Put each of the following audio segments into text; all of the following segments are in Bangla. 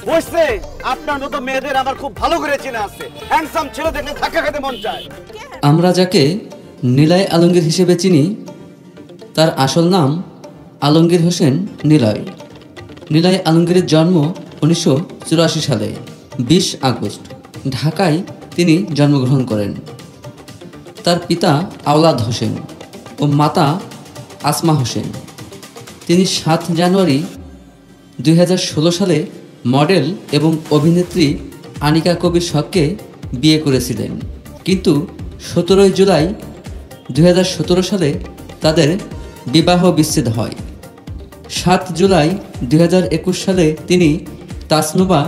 বুঝছে আপনার মতো মেয়েদের আমার খুব ভালো করে চেনা আছে, হ্যান্ডসাম ছেলে দেখলে ধাক্কা খেতে মন চায়। আমরা যাকে নিলয় আলমগীর হিসেবে চিনি তার আসল নাম আলমগীর হোসেন নিলয়। নিলয় আলমগীরের জন্ম 1984 সালে 20 আগস্ট ঢাকায় তিনি জন্মগ্রহণ করেন। তার পিতা আওলাদ হোসেন ও মাতা আসমা হোসেন। তিনি 7 জানুয়ারি 2016 সালে মডেল এবং অভিনেত্রী আনিকা কবির শখকে বিয়ে করেছিলেন, কিন্তু 17 জুলাই 2017 সালে তাদের বিবাহ বিচ্ছেদ হয়। 7 জুলাই 2021 সালে তিনি তাসনুবা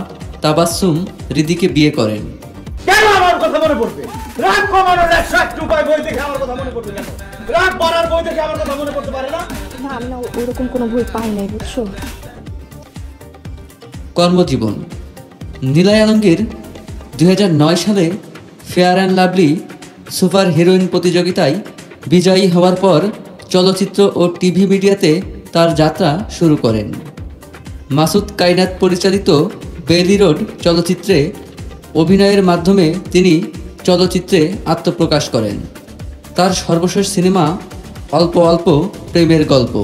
তাবাসসুম রিদিকে বিয়ে করেন। কেন আমার কথা মনে পড়বে? রাগ কমানোর 101 উপায় বই দেখে আমার কথা মনে পড়বে কেন? রাগ বাড়ার বই দেখে আমার কথা মনে পড়তে পারে না? না, আমি না ওরকম কোনো বই পাই নাই, বুঝছো? কর্মজীবন। নিলয় আলমগীর 2009 সালে fair and lovely super heroine প্রতিযোগিতায় বিজয়ী হওয়ার পর চলচ্চিত্র ও টিভি মিডিয়াতে তার যাত্রা শুরু করেন। মাসুদ কায়নাত পরিচালিত বেলি রোড চলচ্চিত্রে অভিনয়ের মাধ্যমে তিনি চলচ্চিত্রে আত্মপ্রকাশ করেন। তার সর্বশেষ সিনেমা অল্প অল্প প্রেমের গল্প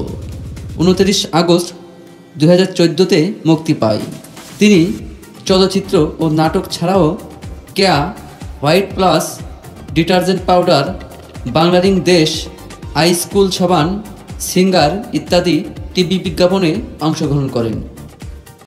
29 আগস্ট 2014-তে মুক্তি পায়। তিনি চলচ্চিত্র ও নাটক ছাড়াও Keya, White Plus, detergent powder, Banglalink Desh, high school সাবান, সিঙ্গার ইত্যাদি টিভি বিজ্ঞাপনে অংশগ্রহণ করেন।